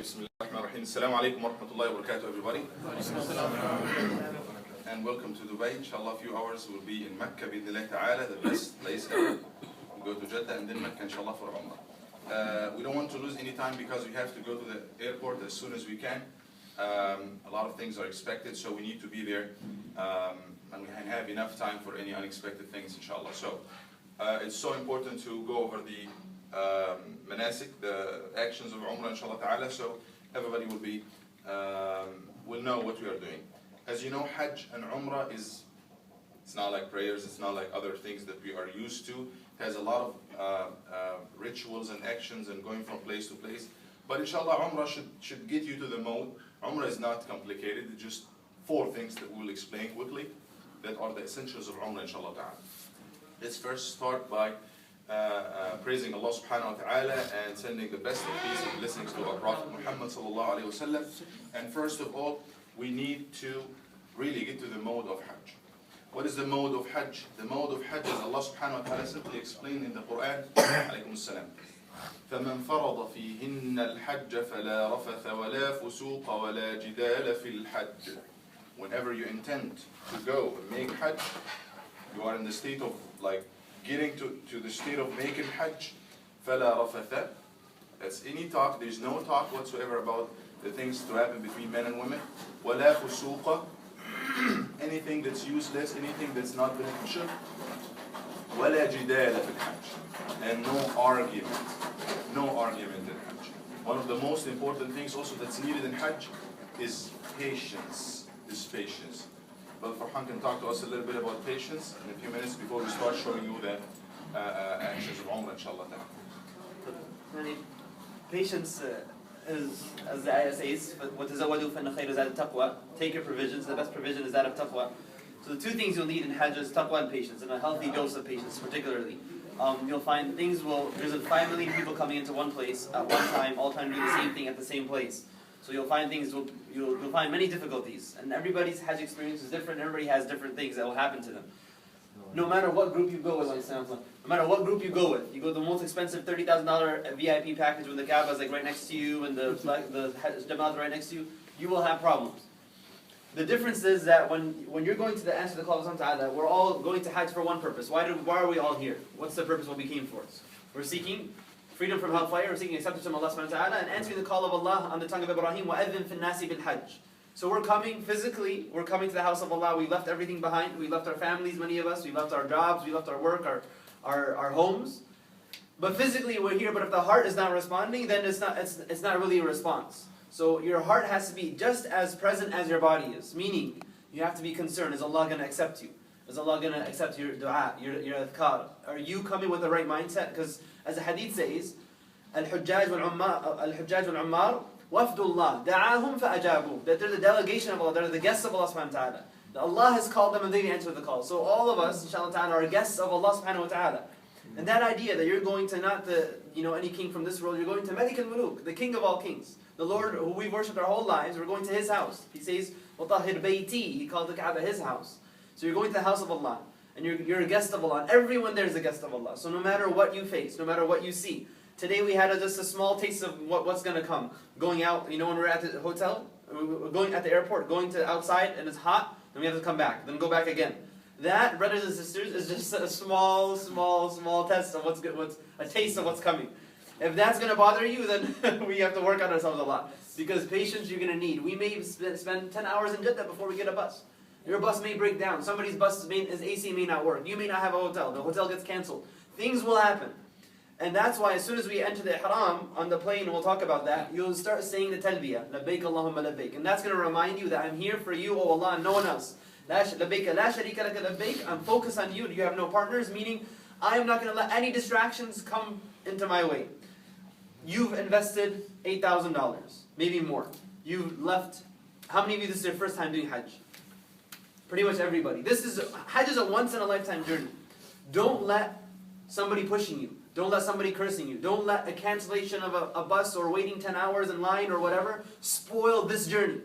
Bismillahirrahmanirrahim. Assalamu alaikum wa rahmatullahi wa barakatuh, everybody. And welcome to Dubai. Inshallah, a few hours will be in Mecca, bi'idhnillah ta'ala, the best place ever. We'll go to Jeddah and then Mecca, inshallah, for Umrah. We don't want to lose any time because we have to go to the airport as soon as we can. A lot of things are expected, so we need to be there. And we can have enough time for any unexpected things, inshallah. So it's so important to go over the manasik, the actions of Umrah, inshallah ta'ala, so everybody will be will know what we are doing. As you know, Hajj and Umrah it's not like prayers, it's not like other things that we are used to. It has a lot of rituals and actions and going from place to place. But inshallah, Umrah should get you to the mode. Umrah is not complicated, it's just 4 things that we will explain quickly that are the essentials of Umrah, inshallah ta'ala. Let's first start by praising Allah subhanahu wa ta'ala and sending the best of peace and blessings to our Prophet Muhammad sallallahu alayhi wa sallam. And first of all, we need to really get to the mode of Hajj. What is the mode of Hajj? The mode of Hajj is Allah subhanahu wa ta'ala simply explained in the Quran. Alaykum as-salam. فَمَنْ فَرَضَ فِيهِنَّ الْحَجَّ فَلَا رَفَثَ وَلَا فُسُوقَ وَلَا جِدَالَ فِي الْحَجِّ. Whenever you intend to go and make Hajj, you are in the state of like getting to the state of making Hajj. فَلَا رَفَثَ. That's any talk, there's no talk whatsoever about the things to happen between men and women. وَلَا فُسُوقَ. Anything that's useless, anything that's not beneficial. وَلَا جِدَالَ فِي الْحَجِّ. And no argument. No argument in Hajj. One of the most important things also that's needed in Hajj is patience. Patience. Brother Farhan can talk to us a little bit about patience in a few minutes before we start showing you the actions of Umrah, inshallah. Patience is, as the ayah says, وَتَزَوَّدُوا فَإِنَّ خَيْرَ زَادِ التَّقْوَى. Take your provisions, the best provision is that of taqwa. So the 2 things you'll need in Hajj is taqwa and patience, and a healthy dose of patience particularly. You'll find there's 5 million people coming into one place at one time, all trying to do the same thing at the same place. So you'll find you'll find many difficulties, and everybody's Hajj experience is different. Everybody has different things that will happen to them. No matter what group you go with, no matter what group you go with, you go the most expensive $30,000 VIP package when the Kaaba is like right next to you and the Jamaat right next to you, you will have problems. The difference is that when you're going to answer the call of Allah Ta'ala, we're all going to Hajj for one purpose. Why are we all here? What's the purpose? What we came for? We're seeking freedom from hellfire, we're seeking acceptance from Allah subhanahu wa ta'ala, and answering the call of Allah on the tongue of Ibrahim, وَأَذِّن فِي النَّاسِ بِالْحَجِّ. So we're coming physically, we're coming to the house of Allah, we left everything behind, we left our families, many of us, we left our jobs, we left our work, our homes. But physically we're here, but if the heart is not responding, then it's not really a response. So your heart has to be just as present as your body is, meaning you have to be concerned, is Allah going to accept you? Is Allah going to accept your dua, your adhkar? Are you coming with the right mindset? Because as the hadith says, Al-Hujjaj wal-Ummar, Wafdullah, da'ahum fa'ajabu. That they're the delegation of Allah, they're the guests of Allah subhanahu wa ta'ala. That Allah has called them and they answer the call. So all of us, inshallah ta'ala, are guests of Allah subhanahu wa ta'ala. And that idea that you're going to not any king from this world, you're going to Malik al-Muluk, the king of all kings. The Lord who we've worshipped our whole lives, we're going to His house. He says, وَطَهِرْ بَيْتِي. He called the Kaaba His house. So you're going to the house of Allah. And you're a guest of Allah. And everyone there is a guest of Allah. So no matter what you face, no matter what you see. Today we had just a small taste of what's going to come. Going out, when we're at the hotel, going at the airport, going to outside and it's hot, then we have to come back, then go back again. That, brothers and sisters, is just a small test of what's a taste of what's coming. If that's going to bother you, then we have to work on ourselves a lot. Because patience you're going to need. We may spend 10 hours in Jeddah before we get a bus. Your bus may break down. Somebody's his AC may not work. You may not have a hotel. The hotel gets cancelled. Things will happen. And that's why as soon as we enter the ihram on the plane, and we'll talk about that, you'll start saying the talbiyah. Labbaik Allahumma labbaik. And that's going to remind you that I'm here for you, O Allah, and no one else. Labbaik la sharika laka labbaik. I'm focused on you. You have no partners, meaning I am not going to let any distractions come into my way. You've invested $8,000, maybe more. You've left, how many of you this is your first time doing Hajj? Pretty much everybody. Hajj is a once in a lifetime journey. Don't let somebody pushing you. Don't let somebody cursing you. Don't let a cancellation of a bus or waiting 10 hours in line or whatever spoil this journey.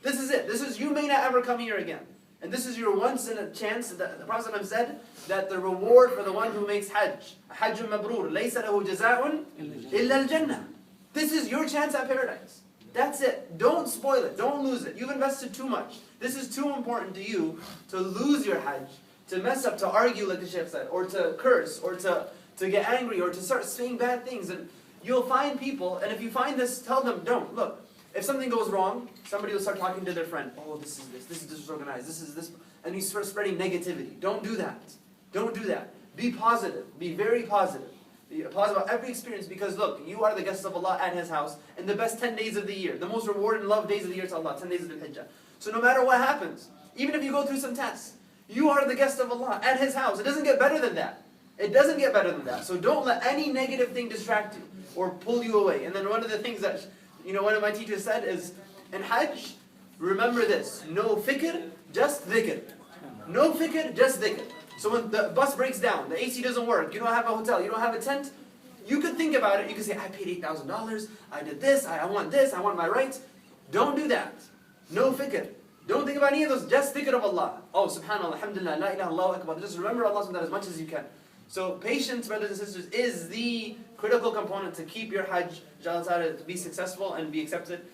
This is it. You may not ever come here again. And this is your once in a chance. The Prophet said that the reward for the one who makes Hajj, Hajj mabrur, laysa lahu jaza'un illa al-jannah. This is your chance at paradise. That's it. Don't spoil it. Don't lose it. You've invested too much. This is too important to you to lose your Hajj, to mess up, to argue like the Shaykh said, or to curse, or to get angry, or to start saying bad things. And you'll find people, and if you find this, tell them, don't. Look, if something goes wrong, somebody will start talking to their friend. Oh, this is disorganized, this is this. And you start spreading negativity. Don't do that. Don't do that. Be positive. Be very positive. Be positive about every experience, because look, you are the guests of Allah at His house in the best 10 days of the year. The most rewarded and loved days of the year to Allah, 10 days of the Hijjah. So no matter what happens, even if you go through some tests, you are the guest of Allah at His house. It doesn't get better than that. It doesn't get better than that. So don't let any negative thing distract you or pull you away. And then one of the things that, one of my teachers said is, in Hajj, remember this: no fikr, just dhikr. No fikr, just dhikr. So when the bus breaks down, the AC doesn't work, you don't have a hotel, you don't have a tent, you could think about it. You could say, I paid $8,000, I did this, I want my rights. Don't do that. No fikr. Don't think about any of those, just dhikr of Allah. Oh, subhanAllah, alhamdulillah, la ilaha, Allahu akbar. Just remember Allah subhanahu wa ta'ala as much as you can. So patience, brothers and sisters, is the critical component to keep your Hajj, to be successful and be accepted.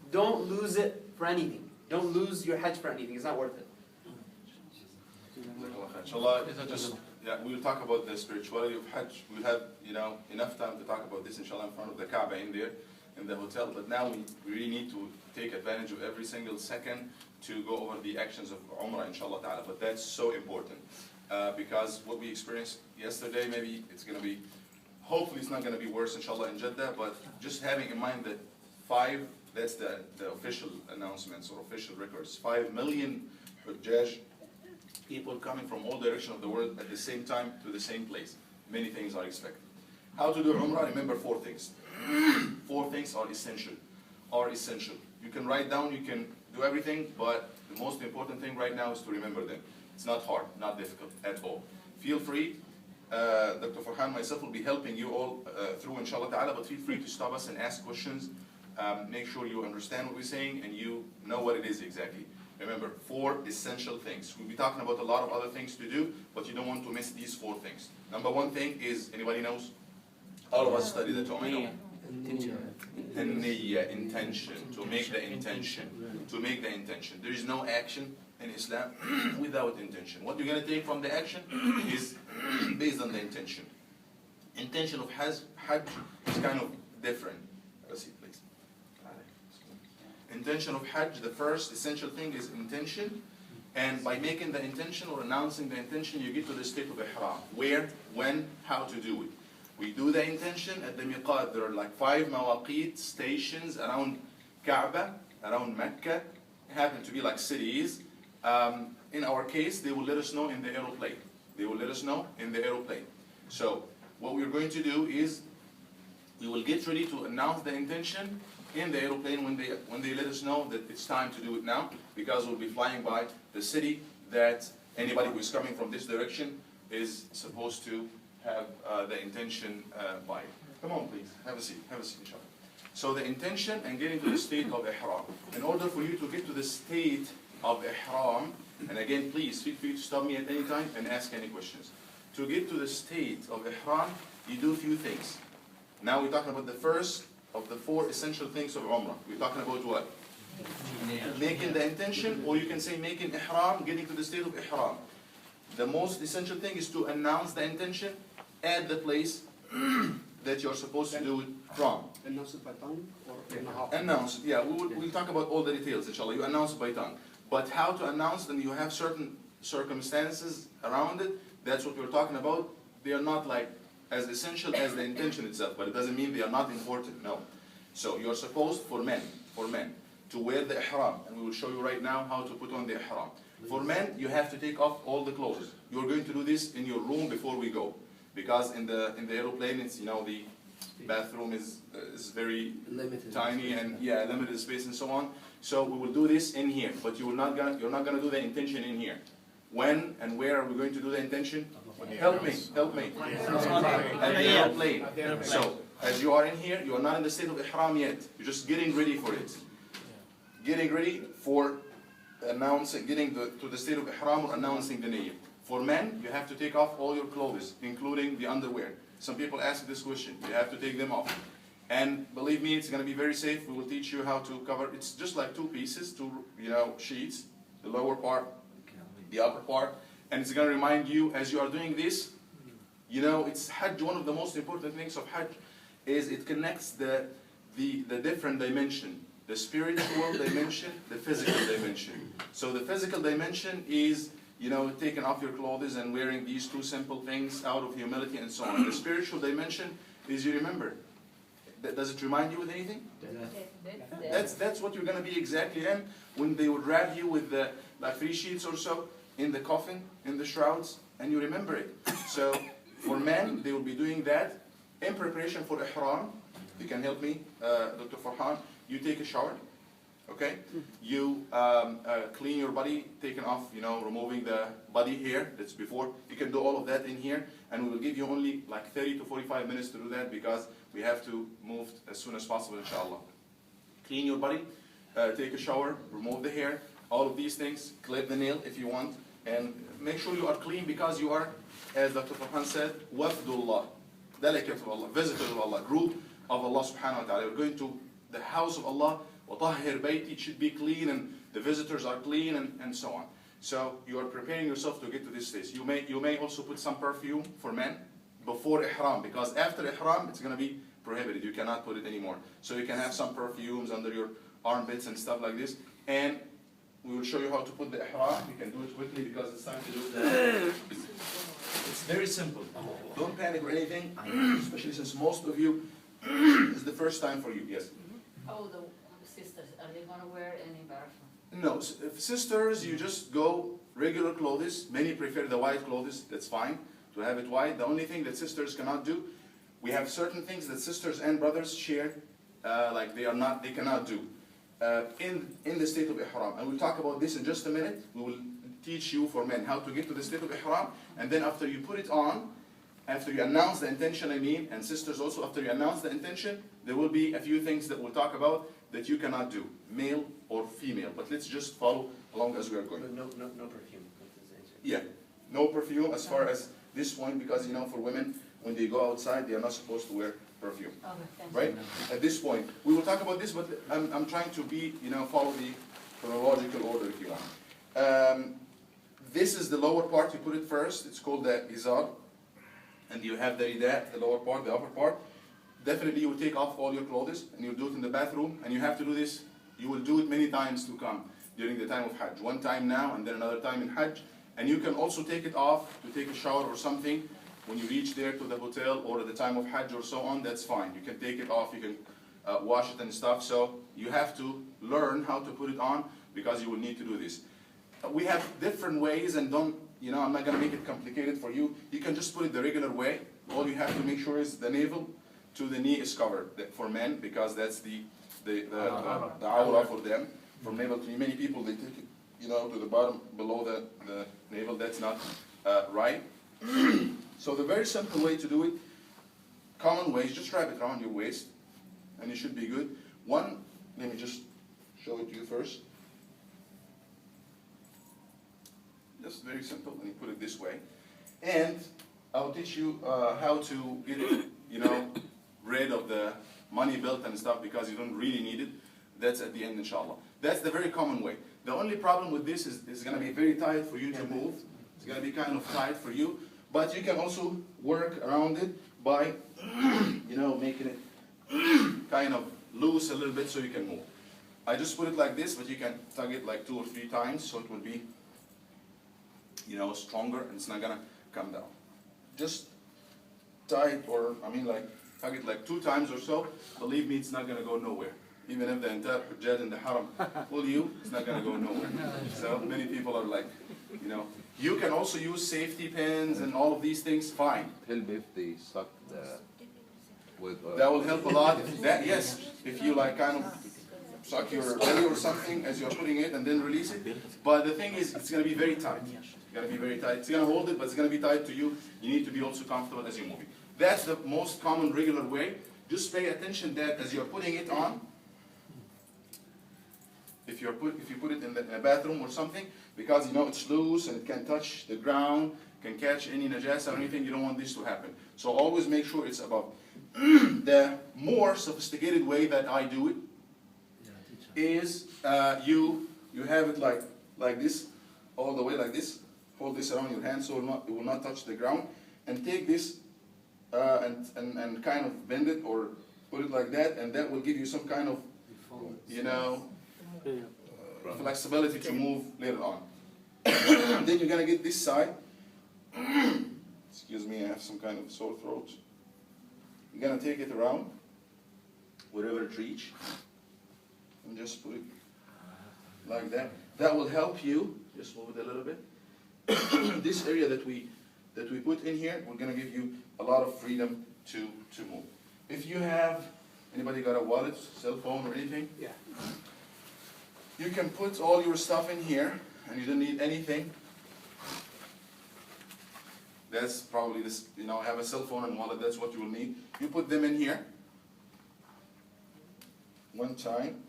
Don't lose it for anything. Don't lose your Hajj for anything. It's not worth it. Inshallah, we'll talk about the spirituality of Hajj. We'll have, enough time to talk about this, inshallah, in front of the Kaaba in there, in the hotel. But now we really need to take advantage of every single second to go over the actions of Umrah, inshallah ta'ala. But that's so important, because what we experienced yesterday, maybe it's going to be, hopefully it's not going to be worse, inshallah, in Jeddah. But just having in mind that that's the official announcements or official records, 5 million Hujjaj, people coming from all directions of the world at the same time to the same place. Many things are expected. How to do Umrah? Remember 4 things. 4 things are essential. You can write down, you can do everything, but the most important thing right now is to remember them. It's not hard, not difficult at all. Feel free, Dr. Farhan, myself will be helping you all through, inshallah ta'ala, but feel free to stop us and ask questions. Make sure you understand what we're saying and you know what it is exactly. Remember, 4 essential things. We'll be talking about a lot of other things to do, but you don't want to miss these 4 things. Number 1 thing is, anybody knows? All of us study the Torah. Intention. To make the intention. There is no action in Islam without intention. What you're going to take from the action is based on the intention. Intention of Hajj is kind of different. Let's see, please. Intention of Hajj, the first essential thing is intention. And by making the intention or announcing the intention, you get to the state of ihram. Where, when, how to do it. We do the intention at the miqat. There are like 5 mawaqit stations around Kaaba, around Mecca. Happen to be like cities. In our case, they will let us know in the aeroplane. So what we're going to do is we will get ready to announce the intention in the aeroplane when they let us know that it's time to do it now, because we'll be flying by the city that anybody who is coming from this direction is supposed to have the intention by. Come on, please. Have a seat, inshallah. So the intention and getting to the state of ihram. In order for you to get to the state of ihram, and again, please feel free to stop me at any time and ask any questions. To get to the state of ihram, you do a few things. Now we're talking about the first of the 4 essential things of Umrah. We're talking about what? Making the intention, or you can say making ihram, getting to the state of ihram. The most essential thing is to announce the intention at the place that you're supposed to do it from. Announce it by tongue or in a half? Announce it, yeah. We'll talk about all the details, inshallah. You announce it by tongue. But how to announce it, and you have certain circumstances around it, that's what we're talking about. They are not like as essential as the intention itself, but it doesn't mean they are not important, no. So you're supposed, for men, to wear the ihram, and we will show you right now how to put on the ihram. For men, you have to take off all the clothes. You're going to do this in your room before we go, because in the aeroplane, it's the bathroom is very Limited. tiny and limited space and so on. So we will do this in here, but you're not gonna do the intention in here. When and where are we going to do the intention? Help me. At the airplane. So, as you are in here, you are not in the state of ihram yet. You're just getting ready for it. Getting ready for announcing, getting to the state of ihram or announcing the niyyah. For men, you have to take off all your clothes, including the underwear. Some people ask this question. You have to take them off. And believe me, it's going to be very safe. We will teach you how to cover. It's just like two pieces, two sheets, the lower part, the upper part. And it's going to remind you as you are doing this, it's Hajj. One of the most important things of Hajj is it connects the different dimension, the spiritual dimension, the physical dimension. So the physical dimension is taking off your clothes and wearing these two simple things out of humility and so on. The spiritual dimension is you remember. Does it remind you with anything? That's what you're going to be exactly in when they would wrap you with like 3 sheets or so in the coffin, in the shrouds, and you remember it. So for men, they will be doing that in preparation for ihram. You can help me, Dr. Farhan. You take a shower, okay? You clean your body, taking off, removing the body hair that's before. You can do all of that in here, and we will give you only like 30 to 45 minutes to do that because we have to move as soon as possible, inshallah. Clean your body, take a shower, remove the hair, all of these things, clip the nail if you want, and make sure you are clean because you are, as Dr. Farhan said, wafdullah, delegate of Allah, visitor of Allah, group of Allah subhanahu wa ta'ala. You're going to the house of Allah, وَطَهِّرْ بَيْتِ, it should be clean, and the visitors are clean, and so on. So you are preparing yourself to get to this stage. You may also put some perfume for men before ihram, because after ihram it's going to be prohibited. You cannot put it anymore. So you can have some perfumes under your armpits and stuff like this. And we will show you how to put the ihram. You can do it quickly because it's time to do that. It's very simple. Don't panic or anything, especially since most of you is the first time for you. Yes? Oh, the sisters, are they going to wear any parfum? No, if sisters, you just go regular clothes. Many prefer the white clothes. That's fine to have it white. The only thing that sisters cannot do, we have certain things that sisters and brothers share, like they cannot do in the state of ihram. And we'll talk about this in just a minute. We will teach you for men how to get to the state of ihram, and then after you put it on, after you announce the intention, and sisters also, after you announce the intention, there will be a few things that we'll talk about that you cannot do, male or female. But let's just follow along as we are going. No perfume. Yeah, no perfume as far as this point, because for women, when they go outside, they are not supposed to wear perfume. Okay, thanks. Right? At this point, we will talk about this, but I'm trying to be, follow the chronological order if you want. This is the lower part. You put it first. It's called the izar. And you have the rida, the lower part, the upper part. Definitely you will take off all your clothes and you'll do it in the bathroom, and you have to do this. You will do it many times to come during the time of Hajj. One time now and then another time in Hajj. And you can also take it off to take a shower or something when you reach there to the hotel or at the time of Hajj or so on. That's fine. You can take it off, you can wash it and stuff. So you have to learn how to put it on because you will need to do this. We have different ways, and I'm not going to make it complicated for you. You can just put it the regular way. All you have to make sure is the navel to the knee is covered for men, because that's the awrah for them. From navel to knee, many people they take it, to the bottom below the navel. That's not right. So the very simple way to do it, common ways, just wrap it around your waist, and you should be good. One, let me just show it to you first. Just very simple, and you put it this way. And I'll teach you how to get it, rid of the money belt and stuff, because you don't really need it. That's at the end, inshallah. That's the very common way. The only problem with this is it's going to be very tight for you to move. It's going to be kind of tight for you. But you can also work around it by, making it kind of loose a little bit so you can move. I just put it like this, but you can tug it like 2 or 3 times so it will be stronger, and it's not gonna come down. Just tie it, or tug it like 2 times or so. Believe me, it's not gonna go nowhere. Even if the entire Hujjaj in the Haram pull you, it's not gonna go nowhere. So many people are like, you can also use safety pins and all of these things, fine. Help if they suck with that will help a lot. Yes, if you kind of suck your belly or something as you're putting it and then release it. But the thing is, it's going to be very tight. It's going to be very tight. It's going to hold it, but it's going to be tight to you. You need to be also comfortable as you're moving. That's the most common, regular way. Just pay attention that as you're putting it on, if you put it in a bathroom or something, because it's loose and it can touch the ground, can catch any najasa or anything, you don't want this to happen. So always make sure it's above. The more sophisticated way that I do it is you have it like this, all the way like this. Hold this around your hand so it will not touch the ground, and take this and kind of bend it or put it like that, and that will give you some kind of, you know, flexibility to move later on. Then you're gonna get this side. Excuse me, I have some kind of sore throat. You're gonna take it around wherever it reach, and just put it like that. That will help you. Just move it a little bit. This area that we put in here, we're gonna give you a lot of freedom to move. If you have, anybody got a wallet, cell phone, or anything? Yeah. You can put all your stuff in here, and you don't need anything. That's probably this, you know, have a cell phone and wallet, that's what you will need. You put them in here. One time.